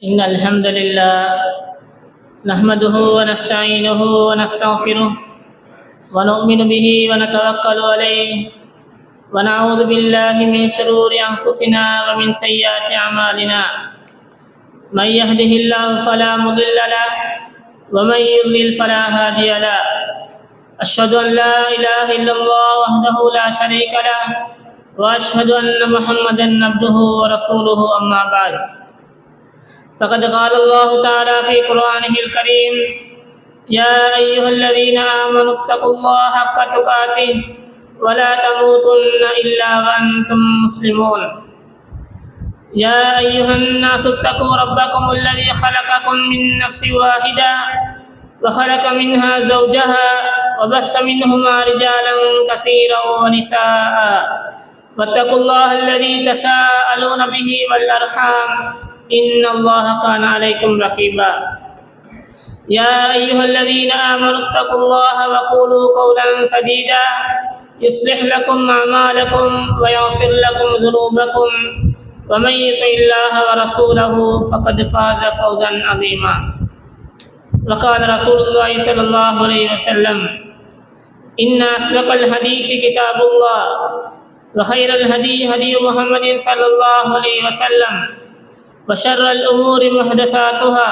إن الحمد لله نحمده ونستعينه ونستغفره ونؤمن به ونتوكل عليه ونعوذ بالله من شرور أنفسنا ومن سيئات أعمالنا من يهده الله فلا مضل له ومن يضلل فلا هادي له أشهد أن لا إله إلا الله وحده لا شريك له وأشهد أن محمدا عبده ورسوله أما بعد فقد قال الله تعالى في قرآنه الكريم يا أيها الذين آمنوا اتقوا الله حق تقاته ولا تموتن إلا وأنتم مسلمون يا أيها الناس اتقوا ربكم الذي خلقكم من نفس واحدة وخلق منها زوجها وبث منهما رجالا كثيرا ونساء واتقوا الله الذي تساءلون به والأرحام إن الله كان عليكم رقيبا يا أيها الذين آمنوا اتقوا الله وقولوا قولا سديدا يصلح لكم أعمالكم ويغفر لكم ذنوبكم ومن يطع الله ورسوله فقد فاز فوزا عظيما وقال رسول الله صلى الله عليه وسلم إن أصدق الحديث كتاب الله وخير الهدي هدي محمد صلى الله عليه وسلم وشر الأمور محدثاتها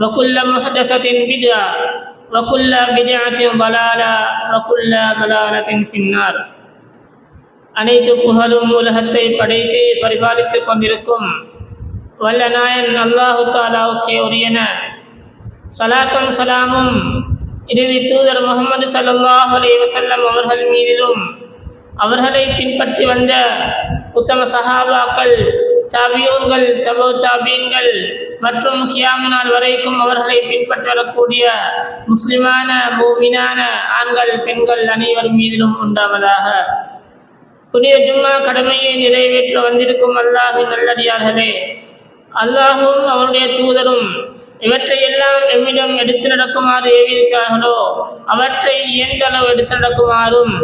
وكل محدثة بدعة وكل بدعة ضلالة وكل ضلالة في النار அனைத்து புகழும் உலகத்தை படைத்து பரிபாலித்துக் கொண்டிருக்கும் வல்ல நாயன் அல்லாஹு தாலாவுக்கே உரியன. சலாத்தும் சலாமும் இறுதி தூதர் முஹம்மது ஸல்லல்லாஹு அலைஹி வஸல்லம் அவர்கள் மீதிலும் அவர்களை பின்பற்றி வந்த உத்தம சஹாபாக்கள், தாபியூன்கள், தபூ தாபீன்கள் மற்றும் கியாமத் நாள் வரைக்கும் அவர்களை பின்பற்றி வரக்கூடிய முஸ்லிமான மூமினான ஆண்கள் பெண்கள் அனைவர் மீதிலும் உண்டாவதாக. புனித ஜும்மா கடமையை நிறைவேற்ற வந்திருக்கும் அல்லாஹின் நல்லடியார்களே, அல்லாஹும் அவனுடைய தூதரும் இவற்றையெல்லாம் எம்மிடம் எடுத்து நடக்குமாறு ஏவியிருக்கிறார்களோ அவற்றை இயன்றளவு எடுத்து நடக்குமாறும்,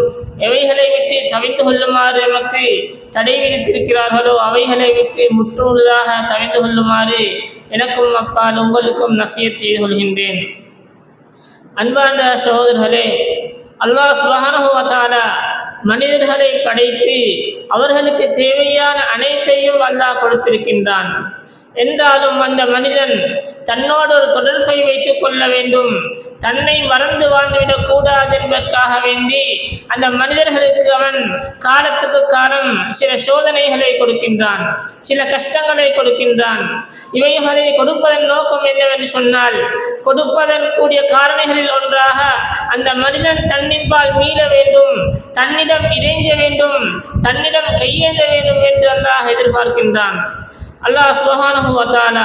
எவைகளை விட்டு தவிந்து கொள்ளுமாறு எமக்கு தடை விதித்திருக்கிறார்களோ அவைகளை விட்டு முற்றுமுழுதாக தவிந்து கொள்ளுமாறு எனக்கும் அப்பால் உங்களுக்கும் நசியத் செய்து கொள்கின்றேன். அன்பார்ந்த சகோதரர்களே, அல்லாஹ் சுப்ஹானஹு வ தஆலா மனிதர்களை படைத்து அவர்களுக்கு தேவையான அனைத்தையும் அல்லாஹ் கொடுத்திருக்கின்றான். என்றாலும் அந்த மனிதன் தன்னோடு ஒரு தொடர்பை வைத்துக் கொள்ள வேண்டும், தன்னை மறந்து வாழ்ந்துவிடக் கூடாது என்பதற்காக வேண்டி அந்த மனிதர்களுக்கு அவன் காலத்துக்கு காலம் சில சோதனைகளை கொடுக்கின்றான், சில கஷ்டங்களை கொடுக்கின்றான். இவைகளை கொடுப்பதன் நோக்கம் என்னவென்று சொன்னால், கொடுப்பதன் கூடிய காரணிகளில் ஒன்றாக அந்த மனிதன் தன்னின்பால் மீள வேண்டும், தன்னிடம் இறைஞ்ச வேண்டும், தன்னிடம் கையேந்த வேண்டும் என்று அல்லாஹ் எதிர்பார்க்கின்றான். அல்லாஹ் சுப்ஹானஹு வ தஆலா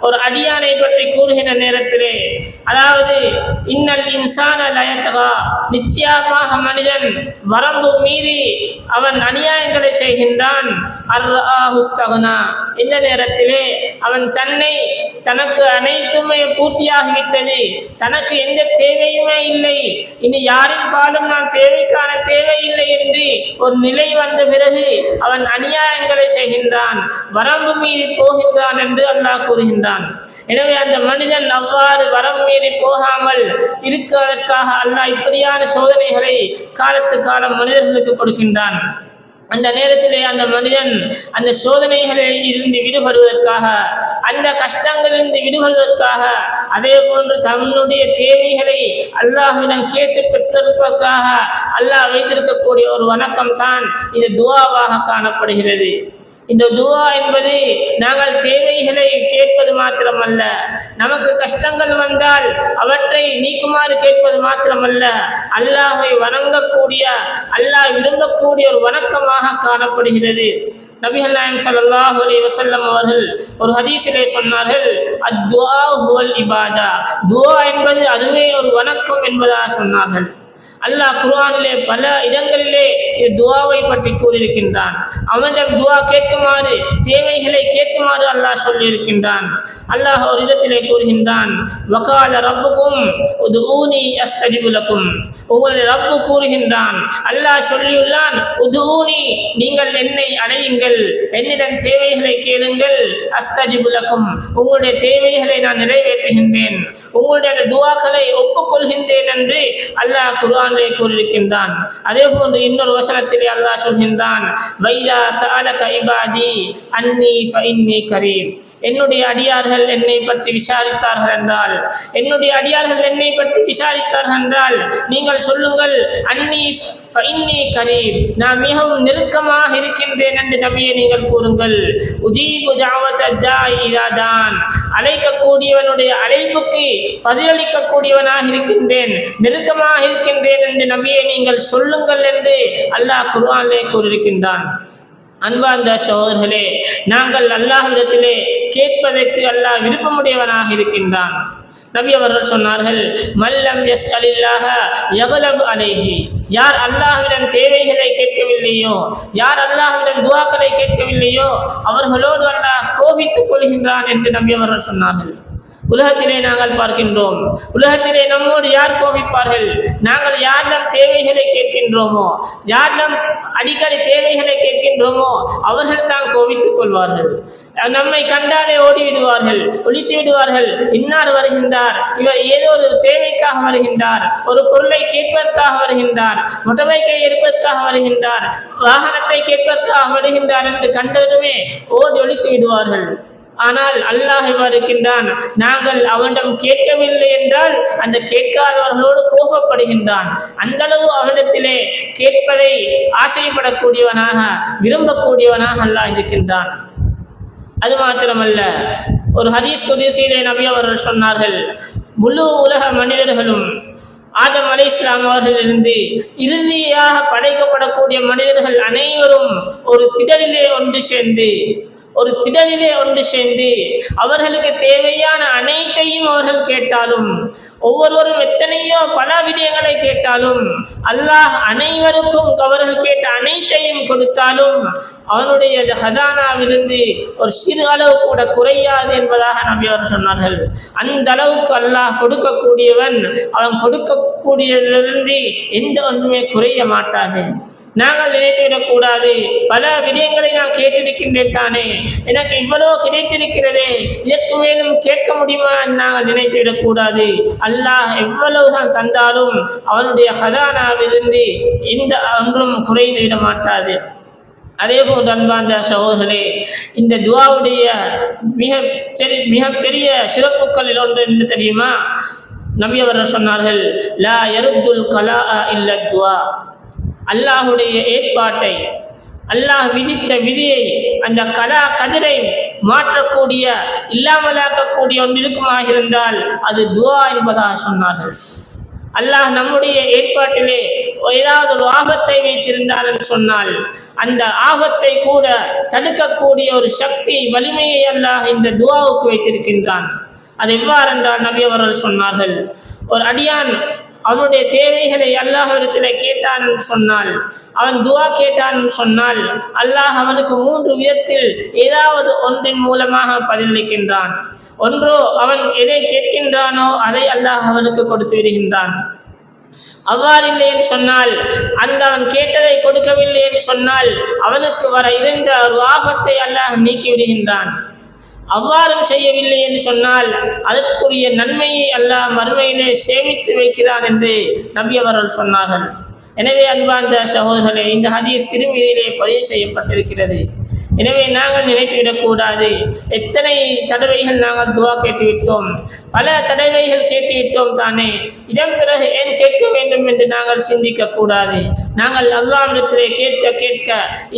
ஒரு அடியானை பற்றி கூறுகின்ற நேரத்திலே, அதாவது இன்னல் இன்சான லயத்கா, நிச்சயமாக மனிதன் வரம்பு மீறி அவன் அநியாயங்களை செய்கின்றான். அர்ஆஹுஸ்தக்னா, இந்த நேரத்திலே அவன் தனக்கு அனைத்துமே பூர்த்தியாகிவிட்டது, தனக்கு எந்த தேவையுமே இல்லை, இனி யாரின் பாலும் நான் தேவைக்கான தேவையில்லை என்று ஒரு நிலை வந்த பிறகு அவன் அநியாயங்களை செய்கின்றான், வரம்பு மீறி போகின்றான் என்று அல்லாஹ் கூறுகின்றான். எனவே அந்த மனிதன் அவ்வாறு வரம்பு மீறி போகாமல் இருப்பதற்காக அல்லாஹ் இப்படியான சோதனைகளை காலத்து காலம் மனிதர்களுக்கு கொடுக்கின்றான். அந்த நேரத்திலே அந்த மனிதன் அந்த சோதனைகளில் இருந்து விடுபடுவதற்காக, அந்த கஷ்டங்களிலிருந்து விடுபடுவதற்காக, அதே போன்று தன்னுடைய தேவைகளை அல்லாஹ்விடம் கேட்டு பெற்றிருப்பதற்காக அல்லாஹ் வைத்திருக்கக்கூடிய ஒரு வணக்கம் தான் இந்த துஆவாக காணப்படுகிறது. இந்த துஆ என்பது நாங்கள் தேவைகளை கேட்பது மாத்திரமல்ல, நமக்கு கஷ்டங்கள் வந்தால் அவற்றை நீக்குமாறு கேட்பது மாத்திரமல்ல, அல்லாஹை வணங்கக்கூடிய, அல்லாஹ் விரும்பக்கூடிய ஒரு வணக்கமாக காணப்படுகிறது. நபிகள் நாயகம் ஸல்லல்லாஹு அலைஹி வஸல்லம் அவர்கள் ஒரு ஹதீஸிலே சொன்னார்கள், அத்துஆ ஹுவல் இபாதா, துஆ என்பது அதுவே ஒரு வணக்கம் என்பதாக சொன்னார்கள். அல்லாஹ் குர்ஆனிலே பல இடங்களிலே இந்த துஆவை பற்றி கூறியிருக்கின்றான். அவனிடம் துஆ கேட்குமாறு, தேவைகளை கேட்குமாறு அல்லாஹ் சொல்லியிருக்கின்றான். அல்லாஹ் ஒரு இடத்திலே கூறுகின்றான், வகால ரப்புக்கும் உதுஊனி அஸ்தஜிபு லக்கும். உங்களுடைய ரப்பு கூறுகின்றான், அல்லாஹ் சொல்லியுள்ளான், உதுஊனி நீங்கள் என்னை அழையுங்கள், என்னிடம் தேவைகளை கேளுங்கள், அஸ்தஜிபு லக்கும் உங்களுடைய தேவைகளை நான் நிறைவேற்றுகின்றேன், உங்களுடைய அந்த துஆக்களை ஒப்புக்கொள்கின்றேன் என்று அல்லாஹ் குர்ஆனிலே கூறியிருக்கின்றான். அதே போன்று இன்னொரு வசனத்திலே அல்லாஹ் சொல்கின்றான், வைதா சஅலக இபாதி அன்னி ஃபஇன்னி கரீம். என்னுடைய அடியார்கள் என்னை பற்றி விசாரித்தார்கள் என்றால், என்னுடைய அடியார்கள் என்னை பற்றி விசாரித்தார்கள் என்றால் நீங்கள் சொல்லுங்கள், அன்னி ஃபஇன்னி கரீம் நான் மிகவும் நெருக்கமாக இருக்கின்றேன் என்று நபியே நீங்கள் கூறுங்கள். உஜீபு தஅவத தாஇ இதா தான் அழைக்கக்கூடியவனுடைய அழைப்புக்கு பதிலளிக்கக்கூடியவனாக இருக்கின்றேன், நெருக்கமாக இருக்கின்றேன் என்று நபியை நீங்கள் சொல்லுங்கள் என்று அல்லாஹ் குர்ஆனிலே கூறியிருக்கின்றான். அன்பார்ந்த சகோதரர்களே, நாங்கள் அல்லாஹ்விடத்திலே கேட்பதற்கு அல்லாஹ் விருப்பமுடையவனாக இருக்கின்றான். நபி அவர்கள் சொன்னார்கள், மல்லம் யஸ்அலில்லாஹ யக்லபு அலைஹி. யார் அல்லாஹ்விடம் தேவைகளை கேட்கவில்லையோ, யார் அல்லாஹ்விடம் துஆக்களை கேட்கவில்லையோ அவர்களோடு அல்லாஹ் கோபித்துக் கொள்கின்றான் என்று நபி அவர்கள் சொன்னார்கள். உலகத்திலே நாங்கள் பார்க்கின்றோம், உலகத்திலே நம்மோடு யார் கோபிப்பார்கள்? நாங்கள் யாரிடம் தேவைகளை கேட்கின்றோமோ, யாரிடம் அடிக்கடி தேவைகளை கேட்கின்றோமோ அவர்கள் தான் கோபித்துக் கொள்வார்கள். நம்மை கண்டாலே ஓடிவிடுவார்கள், ஒழித்து விடுவார்கள். இன்னார் வருகின்றார், இவர் ஏதோ ஒரு தேவைக்காக வருகின்றார், ஒரு பொருளை கேட்பதற்காக வருகின்றார், மொட்டபைக்கை எடுப்பதற்காக வருகின்றார், வாகனத்தை கேட்பதற்காக வருகின்றார் என்று கண்டதுமே ஓடி ஒழித்து விடுவார்கள். ஆனால் அல்லாஹ் இருக்கின்றான், நாங்கள் அவனிடம் கேட்கவில்லை என்றால் அந்த கேட்காதவர்களோடு கோபப்படுகின்றான். அந்த அளவு அவனிடத்திலே கேட்பதை ஆசைப்படக்கூடியவனாக, விரும்பக்கூடியவனாக அல்லாஹ் இருக்கின்றான். அது மாத்திரமல்ல, ஒரு ஹதீஸ் குதுஸிலே நபி அவர்கள் சொன்னார்கள், முழு உலக மனிதர்களும் ஆதம் அலைஹிஸ்ஸலாம் அவர்களிலிருந்து இறுதியாக படைக்கப்படக்கூடிய மனிதர்கள் அனைவரும் ஒரு திடலிலே ஒன்று சேர்ந்து அவர்களுக்கு தேவையான அனைத்தையும் அவர்கள் கேட்டாலும், ஒவ்வொருவரும் எத்தனையோ பல விடயங்களை கேட்டாலும், அல்லாஹ் அனைவருக்கும் அவர்கள் கேட்ட அனைத்தையும் கொடுத்தாலும் அவனுடைய ஹசானாவிலிருந்து ஒரு சிறு அளவு கூட குறையாது என்பதாக நபி அவர் சொன்னார்கள். அந்த அளவுக்கு அல்லாஹ் கொடுக்கக்கூடியவன், அவன் கொடுக்கக்கூடியதிலிருந்து எந்த ஒன்றுமே குறைய மாட்டாது. நாங்கள் நினைத்துவிடக்கூடாது, பல விடயங்களை நான் கேட்டிருக்கின்றேன் தானே, எனக்கு இவ்வளவு கிடைத்திருக்கிறதே, இதற்கு மேலும் கேட்க முடியுமா நாங்கள் நினைத்துவிடக்கூடாது. அல்லாஹ் எவ்வளவுதான் தந்தாலும் அவனுடைய ஹசானாவிலிருந்து எந்த ஒன்றும் குறைந்து விட மாட்டாது. அதே போன்று அன்பார்ந்த சகோதரர்களே, இந்த துஆவுடைய மிகப்பெரிய சிறப்புகளில் ஒன்று என்ன தெரியுமா? நபி அவர்கள் சொன்னார்கள், லா யருத்துல் கலாஅ இல்ல துஆ. அல்லாஹுடைய ஏற்பாட்டை, அல்லாஹ் விதித்த விதியை, அந்த கதிரை மாற்றக்கூடிய, இல்லாமலாக்கக்கூடிய ஒன்று இருக்குமாக இருந்தால் அது துஆ என்பதாக சொன்னார்கள். அல்லாஹ் நம்முடைய ஏற்பாட்டிலே ஏதாவது ஒரு ஆபத்தை வைத்திருந்தார் என்று சொன்னால் அந்த ஆபத்தை கூட தடுக்கக்கூடிய ஒரு சக்தி, வலிமையை அல்லாஹ் இந்த துஆவுக்கு வைத்திருக்கின்றான். அது எவ்வாறென்றால் நபி அவர்கள் சொன்னார்கள், ஒரு அடியான் அவனுடைய தேவைகளை அல்லாஹ்விடத்தில் கேட்டான் சொன்னால், அவன் துஆ கேட்டான் சொன்னால் அல்லாஹ் அவனுக்கு 3 விதத்தில் ஏதாவது ஒன்றின் மூலமாக பதிலளிக்கின்றான். ஒன்றோ அவன் எதை கேட்கின்றானோ அதை அல்லாஹ் அவனுக்கு கொடுத்து விடுகின்றான். அவ்வாறில்லை என்று சொன்னால், அவன் கேட்டதை கொடுக்கவில்லை என்று சொன்னால் அவனுக்கு வர இருந்த ஒரு ஆபத்தை அல்லாஹ் நீக்கி விடுகின்றான். அவ்வாறும் செய்யவில்லை என்று சொன்னால் அதற்குரிய நன்மையை அல்லாஹ் மறுமையிலே சேமித்து வைக்கிறான் என்று நபி அவர்கள் சொன்னார்கள். எனவே அன்பார்ந்த சகோதரர்களே, இந்த ஹதீஸ் திருமீதியிலே பதிவு செய்யப்பட்டிருக்கிறது. எனவே நாங்கள் நினைத்துவிடக்கூடாது, எத்தனை தடவைகள் நாங்கள் துஆ கேட்டுவிட்டோம், பல தடவைகள் கேட்டுவிட்டோம் தானே, இதன் பிறகு ஏன் கேட்க வேண்டும் என்று நாங்கள் சிந்திக்க கூடாது. நாங்கள் அல்லாஹ்விடத்திலே கேட்க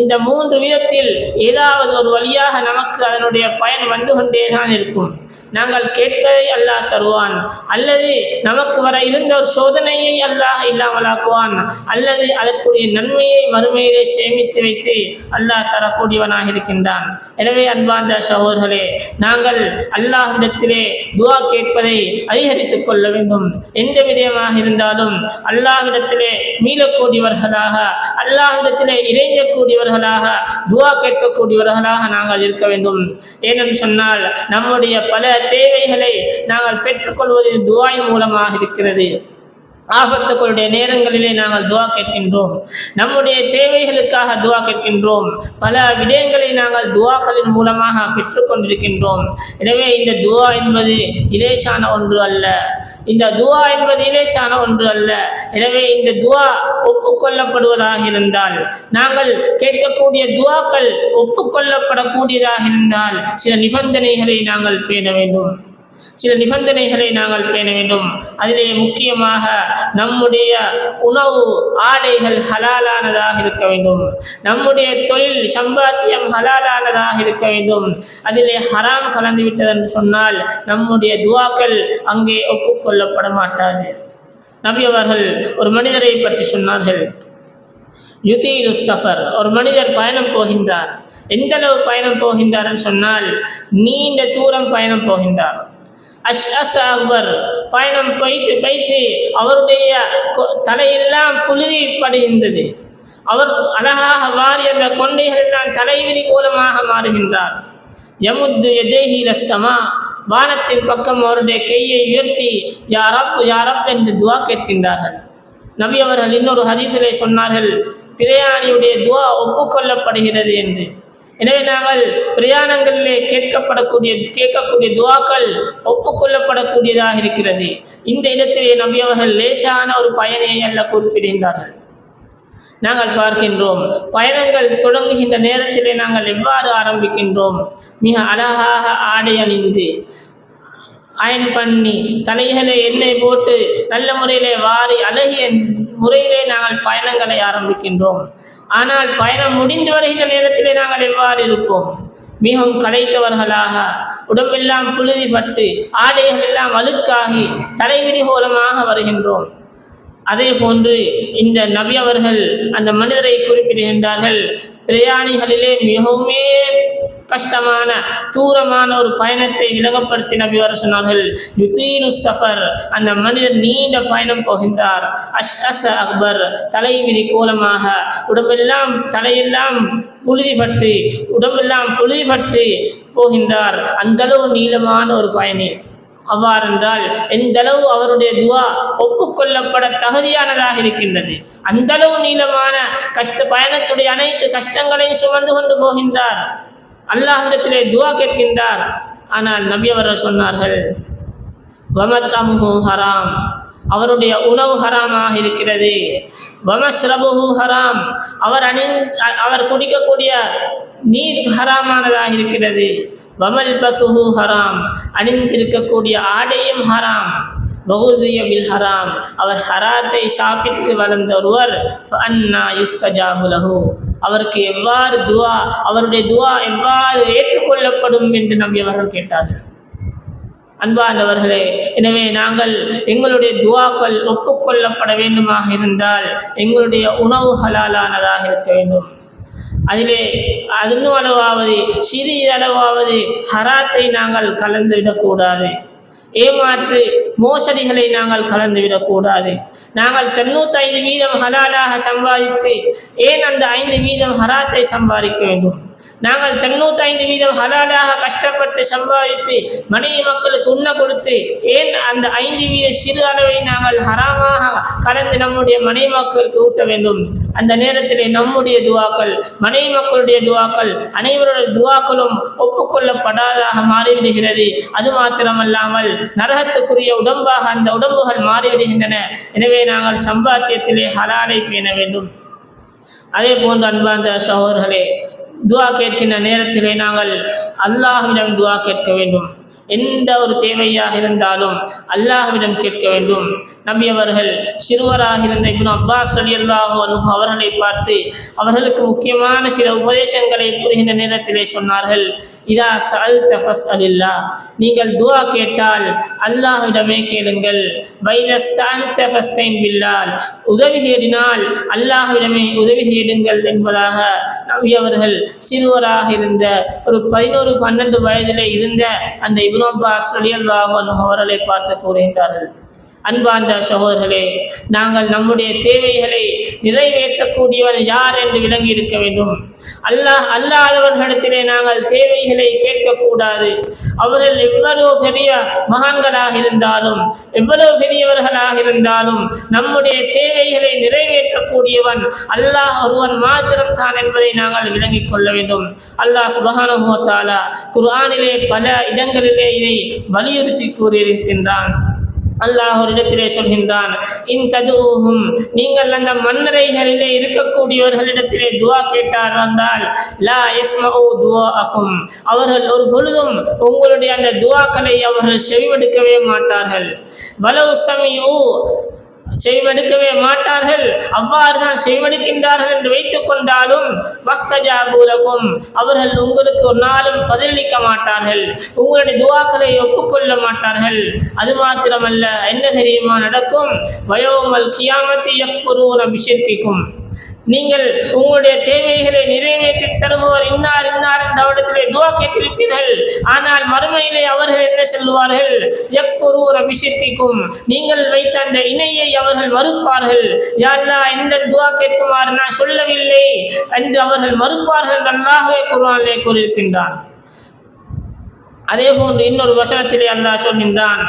இந்த 3 விதத்தில் ஏதாவது ஒரு வழியாக நமக்கு அதனுடைய பயன் வந்து கொண்டேதான் இருக்கும். நாங்கள் கேட்பதை அல்லாஹ் தருவான், அல்லது நமக்கு வர இருந்த ஒரு சோதனையை அல்லாஹ் இல்லாமலாக்குவான், அல்லது அதற்குரிய நன்மையை மறுமையிலே சேமித்து வைத்து அல்லாஹ் தரக்கூடியவனாக இருக்கின்றான். எனவே அன்பார்ந்த சகோதரர்களே, நாங்கள் அல்லாஹ்விடத்திலே துஆ கேட்பதை அதிகரித்துக் கொள்ள வேண்டும். எந்த விடயமாக இருந்தாலும் அல்லாஹ்விடத்திலே மீளக்கூடியவர்களாக, அல்லாஹ்விடத்திலே இறைஞ்சக்கூடியவர்களாக, துஆ கேட்கக்கூடியவர்களாக நாங்கள் இருக்க வேண்டும். ஏனென்று சொன்னால் நம்முடைய பல தேவைகளை நாங்கள் பெற்றுக்கொள்வது துஆவின் மூலமாக இருக்கிறது. ஆபத்துக்களுடைய நேரங்களிலே நாங்கள் துஆ கேட்கின்றோம், நம்முடைய தேவைகளுக்காக துஆ கேட்கின்றோம், பல விடயங்களை நாங்கள் துஆக்களின் மூலமாக பெற்றுக்கொண்டிருக்கின்றோம். எனவே இந்த துஆ என்பது இலேசான ஒன்று அல்ல, இந்த துஆ என்பது இலேசான ஒன்று அல்ல. எனவே இந்த துஆ ஒப்புக்கொள்ளப்படுவதாக இருந்தால், நாங்கள் கேட்கக்கூடிய துஆக்கள் ஒப்புக்கொள்ளப்படக்கூடியதாக இருந்தால் சில நிபந்தனைகளை நாங்கள் பேண வேண்டும், சில நிபந்தனைகளை நாங்கள் பேண வேண்டும். அதிலே முக்கியமாக நம்முடைய உணவு ஆடைகள் ஹலாலானதாக இருக்க வேண்டும், நம்முடைய தொழில் சம்பாத்தியம் ஹலாலானதாக இருக்க வேண்டும். அதிலே ஹராம் கலந்து விட்டதென்று சொன்னால் நம்முடைய துஆக்கள் அங்கே ஒப்புக்கொள்ளப்பட மாட்டாது. நபி அவர்கள் ஒரு மனிதரை பற்றி சொன்னார்கள், யுதீலு சஃபர், ஒரு மனிதர் பயணம் போகின்றார். எந்த அளவு பயணம் போகின்றார் என்று சொன்னால் நீண்ட தூரம் பயணம் போகின்றார். அஷ்அஸ் அக்பர், பயணம் பயிற்சி அவருடைய தலையெல்லாம் புழுதி படுகின்றது. அவர் அழகாக வாரி அந்த கொண்டைகள் எல்லாம் தலைவிரி கோலமாக மாறுகின்றார். யமுத்து யதேஹி லஸ்ஸமா, வானத்தின் பக்கம் அவருடைய கையை உயர்த்தி யா ரப் யா ரப் என்று துஆ கேட்கின்றார்கள். நபி அவர்கள் இன்னொரு ஹதீஸிலே சொன்னார்கள், பிரயாணியுடைய துஆ ஒப்புக்கொள்ளப்படுகிறது என்று. எனவே நாங்கள் பிரயாணங்களிலே கேட்கக்கூடிய துஆக்கள் ஒப்புக்கொள்ளப்படக்கூடியதாக இருக்கிறது. இந்த இடத்திலே நபி அவர்கள் லேசான ஒரு பயனை அல்ல குறிப்பிடுகின்றார்கள். நாங்கள் பார்க்கின்றோம், பயணங்கள் தொடங்குகின்ற நேரத்திலே நாங்கள் எவ்வாறு ஆரம்பிக்கின்றோம்? மிக அழகாக ஆடை அணிந்து, அயன் பண்ணி, தலைகளை எண்ணெய் போட்டு நல்ல முறையிலே வாரி அழகிய முறையிலே நாங்கள் பயணங்களை ஆரம்பிக்கின்றோம். ஆனால் பயணம் முடிந்து வருகின்ற நேரத்திலே நாங்கள் எவ்வாறு இருப்போம்? மிகவும் களைத்தவர்களாக, உடம்பெல்லாம் புழுதிப்பட்டு, ஆடைகள் எல்லாம் அழுக்காகி தலைவிரிகோலமாக வருகின்றோம். அதே போன்று இந்த நபி அவர்கள் அந்த மனிதரை குறிப்பிடுகின்றார்கள், பிரயாணிகளிலே மிகவுமே கஷ்டமான தூரமான ஒரு பயணத்தை விளங்கப்படுத்தி நபி அவர் சொன்னார்கள், யுதீலு சஃபர், அந்த மனிதர் நீண்ட பயணம் போகின்றார். அஷ்அஸ் அக்பர், தலைவிரி கோலமாக, உடம்பெல்லாம் தலையெல்லாம் புழுதிப்பட்டு, உடம்பெல்லாம் புழுதிப்பட்டு போகின்றார். அந்தளவு நீளமான ஒரு பயணி. அவ்வாறென்றால் எந்த அளவு அவருடைய துஆ ஒப்புக்கொள்ளப்பட தகுதியானதாக இருக்கின்றது. அந்தளவு நீளமான பயணத்துடைய அனைத்து கஷ்டங்களையும் சுமந்து கொண்டு போகின்றார், அல்லாஹ்விடத்திலே துஆ கேட்கின்றார். ஆனால் நபி அவர்கள் சொன்னார்கள், வமத்அமுஹு ஹராம், அவருடைய உணவு ஹராமாக இருக்கிறது. வமஷ்ரபுஹு ஹராம், அவர் குடிக்கக்கூடிய நீர் ஹராமானதாக இருக்கிறது. வமல்பசுஹு ஹராம், அணிந்திருக்கக்கூடிய ஆடையும் ஹராம். வகுதிய பில் ஹராம், அவர் ஹராத்தை சாப்பிட்டு வளர்ந்த ஒருவர் ஃபஅன்னா யுஸ்தஜாபு லஹு, அவருக்கு எவ்வாறு துஆ, அவருடைய துஆ எவ்வாறு ஏற்றுக்கொள்ளப்படும் என்று நபி அவர்கள் கேட்டார்கள். அன்பானவர்களே, எனவே நாங்கள் எங்களுடைய துஆக்கள் ஒப்புக்கொள்ளப்பட வேண்டுமாக இருந்தால் எங்களுடைய உணவு ஹலாலானதாக இருக்க வேண்டும். அதிலே இன்னும் அளவாவது சிறிய அளவாவது ஹராத்தை நாங்கள் கலந்துவிடக்கூடாது. ஏமாற்று மோசடிகளை நாங்கள் கலந்துவிடக்கூடாது. நாங்கள் 95% ஹலாலாக சம்பாதித்து ஏன் அந்த 5% ஹராத்தை சம்பாதிக்க வேண்டும்? நாங்கள் 95% ஹலாலாக கஷ்டப்பட்டு சம்பாதித்து மனைவி மக்களுக்கு உண்ண கொடுத்து ஏன் அந்த 5% சிறு அளவை நாங்கள் ஹராமாக கலந்து நம்முடைய மனைவி மக்களுக்கு ஊட்ட வேண்டும்? அந்த நேரத்திலே நம்முடைய துஆக்கள், மனைவி மக்களுடைய துஆக்கள், அனைவருடைய துஆக்களும் ஒப்புக்கொள்ளப்படாதாக மாறிவிடுகிறது. அது மாத்திரமல்லாமல் நரகத்துக்குரிய உடம்பாக அந்த உடம்புகள் மாறிவிடுகின்றன. எனவே நாங்கள் சம்பாத்தியத்திலே ஹலாலை பேண வேண்டும். அதே போன்று அன்பார்ந்த சகோதரர்களே, துஆ கேட்கின்ற நேரத்திலே நாங்கள் அல்லாஹ்விடம் துஆ கேட்க வேண்டும். எந்த ஒரு தேவையாக இருந்தாலும் அல்லாஹ்விடம் கேட்க வேண்டும். நபி அவர்கள் சிறுவராக இருந்த இப்னு அப்பாஸ் ரலியல்லாஹு அன்ஹு அவர்களை பார்த்து அவர்களுக்கு முக்கியமான சில உபதேசங்களை புரிகின்ற நேரத்திலே சொன்னார்கள், இதா சஅல்த ஃபஸ்அலில்லாஹ், நீங்கள் துஆ கேட்டால் அல்லாஹ்விடமே கேளுங்கள். வைதஸ்தஅன்த ஃபஸ்தைன் பில்லாஹ், உதவி தேடினால் அல்லாஹ்விடமே உதவி தேடுங்கள் என்பதாக நபி அவர்கள் சிறுவராக இருந்த ஒரு 11-12 வயதிலே இருந்த அந்த இப்னு அப்பாஸ் ரலியல்லாஹு அன்ஹு அவர்களை பார்த்து கூறுகின்றார்கள், அன்பார்ந்த சகோதரர்களே, நாங்கள் நம்முடைய தேவைகளை நிறைவேற்றக்கூடியவர் யார் என்று விளங்கி இருக்க வேண்டும். அல்லாதவர்களிடத்திலே நாங்கள் தேவைகளை கேட்கக்கூடாது. அவர்கள் எவ்வளவு பெரிய மகான்களாக இருந்தாலும் எவ்வளவு பெரியவர்களாக இருந்தாலும் நம்முடைய தேவைகளை நிறைவேற்றக்கூடியவன் அல்லாஹ் ஒருவன் மாத்திரம் தான் என்பதை நாங்கள் விளங்கிக் கொள்ள வேண்டும். அல்லாஹ் சுப்ஹானஹு வ தஆலா குர்ஆனிலே பல இடங்களிலே இதை வலியுறுத்தி கூறியிருக்கின்றான். அல்லாஹ் ஒரு இடத்திலே சொல்கின்றான், இன் ததுஹும், நீங்கள் அந்த மன்னரைகளிலே இருக்கக்கூடியவர்களிடத்திலே துஆ கேட்டார் என்றால் லா யஸ்மஉ துஆஅக்கும், அவர்கள் ஒரு பொழுதும் உங்களுடைய அந்த துஆக்களை அவர்கள் செவிமடுக்கவே மாட்டார்கள். வலவு சமிஉ, செவிமடுக்கவே மாட்டார்கள். அவ்வாறு தான் செவிமடுக்கின்றார்கள் என்று வைத்துக் கொண்டாலும் வஸ்தஜாபு லகும், அவர்கள் உங்களுக்கு ஒரு நாளும் பதிலளிக்க மாட்டார்கள், உங்களுடைய துஆக்களை ஒப்புக்கொள்ள மாட்டார்கள். அது மாத்திரமல்ல, என்ன தெரியுமா நடக்கும்? வயௌமல் கியாமத்தி யக்ஃபுரூன பிஷிர்கிக்கும், நீங்கள் உங்களுடைய தேவைகளை நிறைவேற்றி தருபவர் இன்னார் இன்னார் என்ற அவரிடத்திலே துஆ கேட்டிருப்பீர்கள். ஆனால் மறுமையிலே அவர்கள் என்ன சொல்லுவார்கள்? யக்ஃபுரூன பிஷிர்கிக்கும், நீங்கள் வைத்த அந்த இணையை அவர்கள் மறுப்பார்கள். யா அல்லாஹ், என்னுடன் துஆ கேட்குமாறு நான் சொல்லவில்லை என்று அவர்கள் மறுப்பார்கள். அல்லாஹ்வே குர்ஆனிலே கூறியிருக்கின்றான். அதே போன்று இன்னொரு வசனத்திலே அல்லாஹ் சொல்கின்றான்,